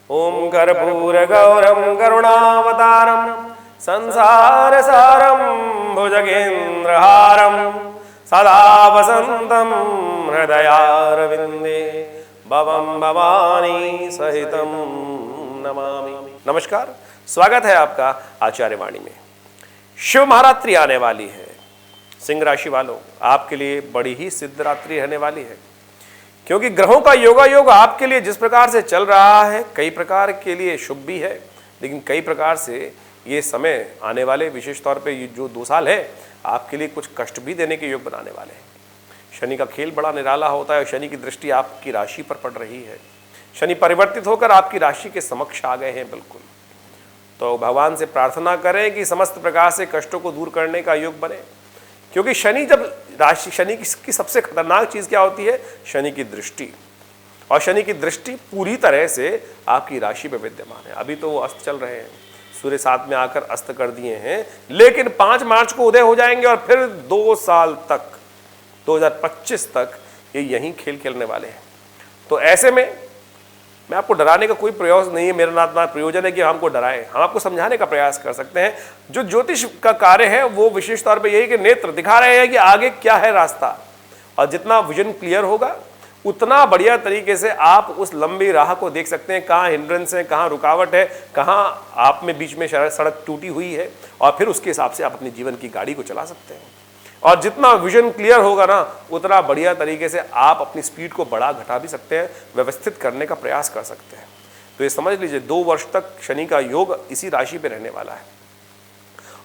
ओम कर्पूरगौरं करुणावतारं संसारसारं भुजगेन्द्रहारं सदा वसन्तं हृदयारविन्दे भवं भवानी सहितं नमामि। नमस्कार, स्वागत है आपका आचार्य वाणी में। शिव महारात्रि आने वाली है। सिंह राशि वालों, आपके लिए बड़ी ही सिद्ध रात्रि रहने वाली है, क्योंकि ग्रहों का योगायोग आपके लिए जिस प्रकार से चल रहा है, कई प्रकार के लिए शुभ भी है, लेकिन कई प्रकार से ये समय आने वाले, विशेष तौर पे ये जो 2 साल है, आपके लिए कुछ कष्ट भी देने के योग बनाने वाले हैं। शनि का खेल बड़ा निराला होता है और शनि की दृष्टि आपकी राशि पर पड़ रही है। शनि परिवर्तित होकर आपकी राशि के समक्ष आ गए हैं। बिल्कुल, तो भगवान से प्रार्थना करें कि समस्त प्रकार से कष्टों को दूर करने का योग बने, क्योंकि शनि जब राशि, शनि की सबसे खतरनाक चीज क्या होती है? शनि की दृष्टि। और शनि की दृष्टि पूरी तरह से आपकी राशि पर विद्यमान है। अभी तो वो अस्त चल रहे हैं, सूर्य 7 में आकर अस्त कर दिए हैं, लेकिन 5 मार्च को उदय हो जाएंगे और फिर 2 साल तक, 2025 तक ये यहीं खेल खेलने वाले हैं। तो ऐसे में मैं आपको डराने का कोई प्रयास नहीं है, मेरा ना प्रयोजन है कि हमको डराएं। हम आपको समझाने का प्रयास कर सकते हैं। जो ज्योतिष का कार्य है वो विशेष तौर पे यही कि नेत्र दिखा रहे हैं कि आगे क्या है रास्ता, और जितना विजन क्लियर होगा उतना बढ़िया तरीके से आप उस लंबी राह को देख सकते हैं। कहाँ हिंड्रेंस है, कहाँ रुकावट है, कहाँ आप में बीच में सड़क टूटी हुई है, और फिर उसके हिसाब से आप अपने जीवन की गाड़ी को चला सकते हैं। और जितना विजन क्लियर होगा ना, उतना बढ़िया तरीके से आप अपनी स्पीड को बढ़ा घटा भी सकते हैं, व्यवस्थित करने का प्रयास कर सकते हैं। तो ये समझ लीजिए 2 वर्ष तक शनि का योग इसी राशि पे रहने वाला है।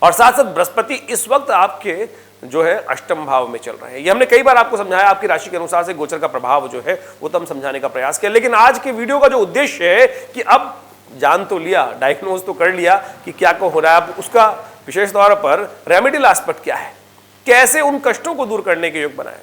और साथ साथ बृहस्पति इस वक्त आपके जो है अष्टम भाव में चल रहे हैं। ये हमने कई बार आपको समझाया, आपकी राशि के अनुसार से गोचर का प्रभाव जो है वो तो हम समझाने का प्रयास किया। लेकिन आज के वीडियो का जो उद्देश्य है कि अब जान तो लिया, डायग्नोज तो कर लिया कि क्या को हो रहा है, अब उसका विशेष तौर पर रेमेडियल एस्पेक्ट क्या है, कैसे उन कष्टों को दूर करने के योग बनाए।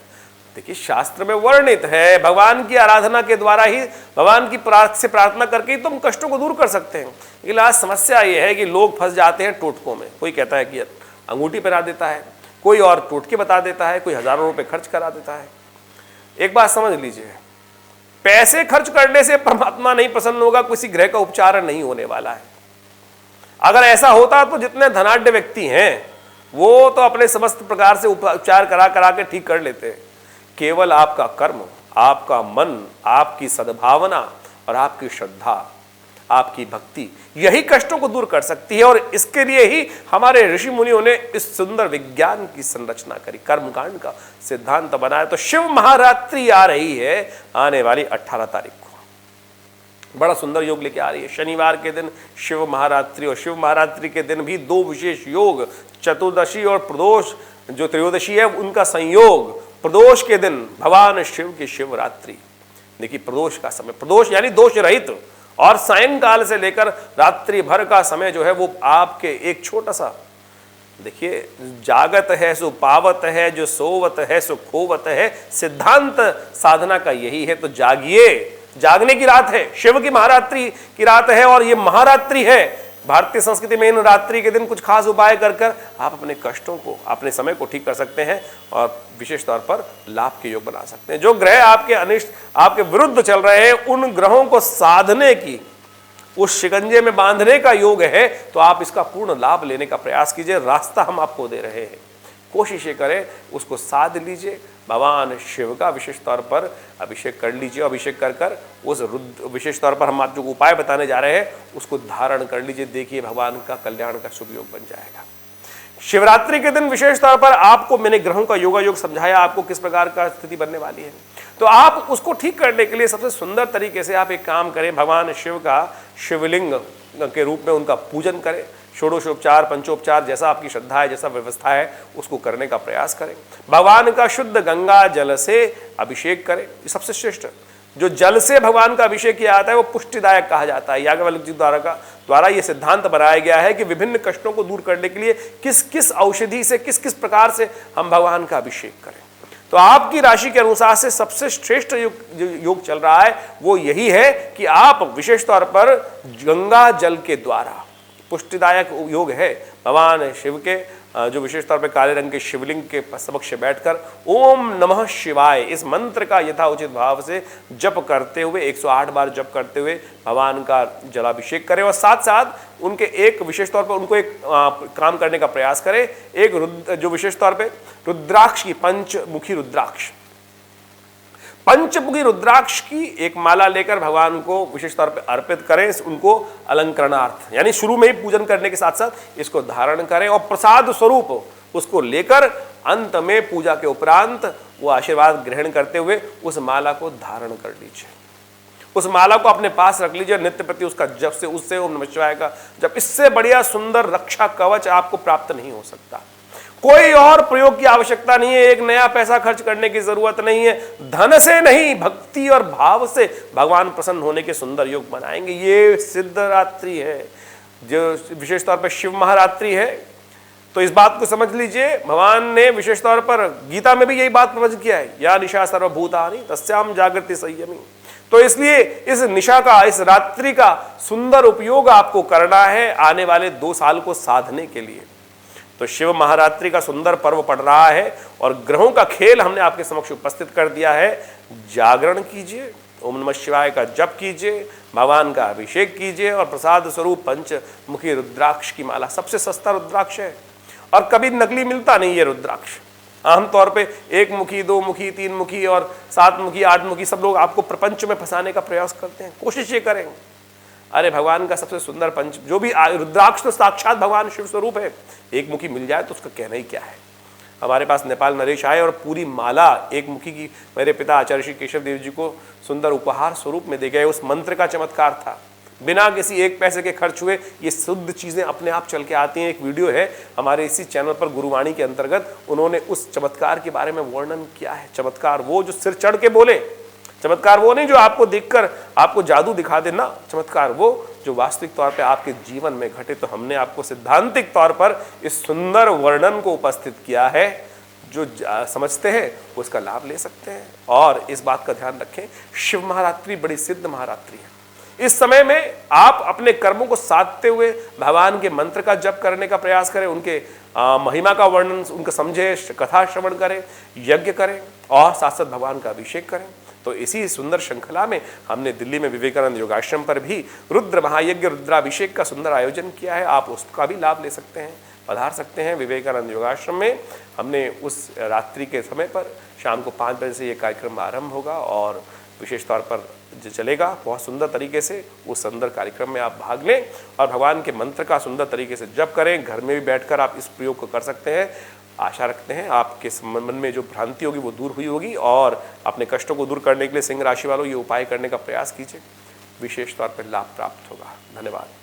देखिए, शास्त्र में वर्णित है, भगवान की आराधना के द्वारा ही, भगवान की प्रार्थना करके ही तुम कष्टों को दूर कर सकते हैं। लेकिन आज समस्या ये है कि लोग फंस जाते हैं टोटकों में। कोई कहता है कि अंगूठी पहना देता है, कोई और टोटके बता देता है, कोई हजारों रुपए खर्च करा देता है। एक बात समझ लीजिए, पैसे खर्च करने से परमात्मा नहीं प्रसन्न होगा, किसी ग्रह का उपचार नहीं होने वाला है। अगर ऐसा होता तो जितने धनाढ्य व्यक्ति हैं वो तो अपने समस्त प्रकार से उपचार करा के ठीक कर लेते हैं। केवल आपका कर्म, आपका मन, आपकी सद्भावना और आपकी श्रद्धा, आपकी भक्ति, यही कष्टों को दूर कर सकती है। और इसके लिए ही हमारे ऋषि मुनियों ने इस सुंदर विज्ञान की संरचना करी, कर्मकांड का सिद्धांत बनाया। तो शिव महारात्रि आ रही है, आने वाली 18 तारीख को बड़ा सुंदर योग लेके आ रही है। शनिवार के दिन शिव महारात्रि, और शिव महारात्रि के दिन भी 2 विशेष योग, चतुर्दशी और प्रदोष, जो त्रयोदशी है उनका संयोग। प्रदोष के दिन भगवान शिव की शिवरात्रि। देखिए, प्रदोष का समय, प्रदोष यानी दोष रहित, और सायंकाल से लेकर रात्रि भर का समय जो है वो आपके एक छोटा सा, देखिए, जागत है सो पावत है, जो सोवत है सो खोवत है। सिद्धांत साधना का यही है। तो जागिए, जागने की रात है, शिव की महारात्रि की रात है, और ये महारात्रि है। भारतीय संस्कृति में इन रात्रि के दिन कुछ खास उपाय कर आप अपने कष्टों को, अपने समय को ठीक कर सकते हैं, और विशेष तौर पर लाभ के योग बना सकते हैं। जो ग्रह आपके अनिष्ट, आपके विरुद्ध चल रहे हैं, उन ग्रहों को साधने की, उस शिकंजे में बांधने का योग है। तो आप इसका पूर्ण लाभ लेने का प्रयास कीजिए। रास्ता हम आपको दे रहे हैं, कोशिश ये करें उसको साध लीजिए। भगवान शिव का विशेष तौर पर अभिषेक कर लीजिए। अभिषेक कर उस रुद्र, विशेष तौर पर हम आप जो उपाय बताने जा रहे हैं उसको धारण कर लीजिए। देखिए, भगवान का कल्याण का शुभ योग बन जाएगा। शिवरात्रि के दिन विशेष तौर पर आपको मैंने ग्रहों का योगा योग समझाया, आपको किस प्रकार का स्थिति बनने वाली है। तो आप उसको ठीक करने के लिए सबसे सुंदर तरीके से आप एक काम करें, भगवान शिव का शिवलिंग के रूप में उनका पूजन करें। षोडशोपचार, पंचोपचार, जैसा आपकी श्रद्धा है, जैसा व्यवस्था है, उसको करने का प्रयास करें। भगवान का शुद्ध गंगा जल से अभिषेक करें। ये सबसे श्रेष्ठ, जो जल से भगवान का अभिषेक किया जाता है वो पुष्टिदायक कहा जाता है। याज्ञवल्क्य जी द्वारा ये सिद्धांत बनाया गया है कि विभिन्न कष्टों को दूर करने के लिए किस किस औषधि से, किस किस प्रकार से हम भगवान का अभिषेक करें। तो आपकी राशि के अनुसार से सबसे श्रेष्ठ योग चल रहा है वो यही है कि आप विशेष तौर पर गंगा जल के द्वारा, पुष्टिदायक योग है भगवान शिव के जो विशेष तौर पे काले रंग के शिवलिंग के समक्ष बैठकर ओम नमः शिवाय इस मंत्र का यथाउचित भाव से जप करते हुए 108 बार जप करते हुए भगवान का जलाभिषेक करें और साथ साथ उनके एक विशेष तौर पर उनको एक काम करने का प्रयास करें। एक जो विशेष तौर पे रुद्राक्ष की पंचमुखी रुद्राक्ष की एक माला लेकर भगवान को विशेष तौर पे अर्पित करें, उनको अलंकरणार्थ यानी शुरू में ही पूजन करने के साथ साथ इसको धारण करें और प्रसाद स्वरूप उसको लेकर अंत में पूजा के उपरांत वो आशीर्वाद ग्रहण करते हुए उस माला को धारण कर लीजिए। उस माला को अपने पास रख लीजिए नित्य प्रति उसका जप से उससे ओम नमः शिवाय का जब इससे बढ़िया सुंदर रक्षा कवच आपको प्राप्त नहीं हो सकता। कोई और प्रयोग की आवश्यकता नहीं है, एक नया पैसा खर्च करने की जरूरत नहीं है, धन से नहीं भक्ति और भाव से भगवान प्रसन्न होने के सुंदर योग बनाएंगे। ये सिद्धरात्रि है जो विशेष तौर पर शिव महारात्रि है। तो इस बात को समझ लीजिए, भगवान ने विशेष तौर पर गीता में भी यही बात प्रवचन किया है, या निशा सर्वभूतानि तस्याम जागृति संयमी। तो इसलिए इस निशा का इस रात्रि का सुंदर उपयोग आपको करना है आने वाले 2 साल को साधने के लिए। तो शिव महारात्रि का सुंदर पर्व पड़ रहा है और ग्रहों का खेल हमने आपके समक्ष उपस्थित कर दिया है। जागरण कीजिए, ओम नमः शिवाय का जप कीजिए, भगवान का अभिषेक कीजिए और प्रसाद स्वरूप पंचमुखी रुद्राक्ष की माला, सबसे सस्ता रुद्राक्ष है और कभी नकली मिलता नहीं है रुद्राक्ष। आमतौर पे 1 मुखी 2 मुखी 3 मुखी और 7 मुखी 8 मुखी सब लोग आपको प्रपंच में फंसाने का प्रयास करते हैं, कोशिश ये करें। अरे भगवान का सबसे सुंदर पंच जो भी रुद्राक्ष तो साक्षात भगवान शिव स्वरूप है, 1 मुखी मिल जाए तो उसका कहना ही क्या है। हमारे पास नेपाल नरेश आए और पूरी माला 1 मुखी की मेरे पिता आचार्य श्री केशव देव जी को सुंदर उपहार स्वरूप में दे गए। उस मंत्र का चमत्कार था, बिना किसी 1 पैसे के खर्च हुए ये शुद्ध चीजें अपने आप चल के आती हैं। एक वीडियो है हमारे इसी चैनल पर गुरुवाणी के अंतर्गत, उन्होंने उस चमत्कार के बारे में वर्णन किया है। चमत्कार वो जो सिर चढ़ के बोले, चमत्कार वो नहीं जो आपको देखकर आपको जादू दिखा देना, चमत्कार वो जो वास्तविक तौर पे आपके जीवन में घटे। तो हमने आपको सिद्धांतिक तौर पर इस सुंदर वर्णन को उपस्थित किया है, जो समझते हैं उसका लाभ ले सकते हैं। और इस बात का ध्यान रखें, शिव महारात्रि बड़ी सिद्ध महारात्रि है। इस समय में आप अपने कर्मों को साधते हुए भगवान के मंत्र का जप करने का प्रयास करें, उनके महिमा का वर्णन उनका समझे, कथा श्रवण करें, यज्ञ करें और साथ साथ भगवान का अभिषेक करें। तो इसी सुंदर श्रृंखला में हमने दिल्ली में विवेकानंद योगाश्रम पर भी रुद्र महायज्ञ रुद्राभिषेक का सुंदर आयोजन किया है। आप उसका भी लाभ ले सकते हैं, पधार सकते हैं विवेकानंद योगाश्रम में। हमने उस रात्रि के समय पर शाम को 5 बजे से ये कार्यक्रम आरंभ होगा और विशेष तौर पर जो चलेगा बहुत सुंदर तरीके से। उस सुंदर कार्यक्रम में आप भाग लें और भगवान के मंत्र का सुंदर तरीके से जप करें। घर में भी बैठकर आप इस प्रयोग को कर सकते हैं। आशा रखते हैं आपके मन में जो भ्रांति होगी वो दूर हुई होगी और अपने कष्टों को दूर करने के लिए सिंह राशि वालों ये उपाय करने का प्रयास कीजिए, विशेष तौर पर लाभ प्राप्त होगा। धन्यवाद।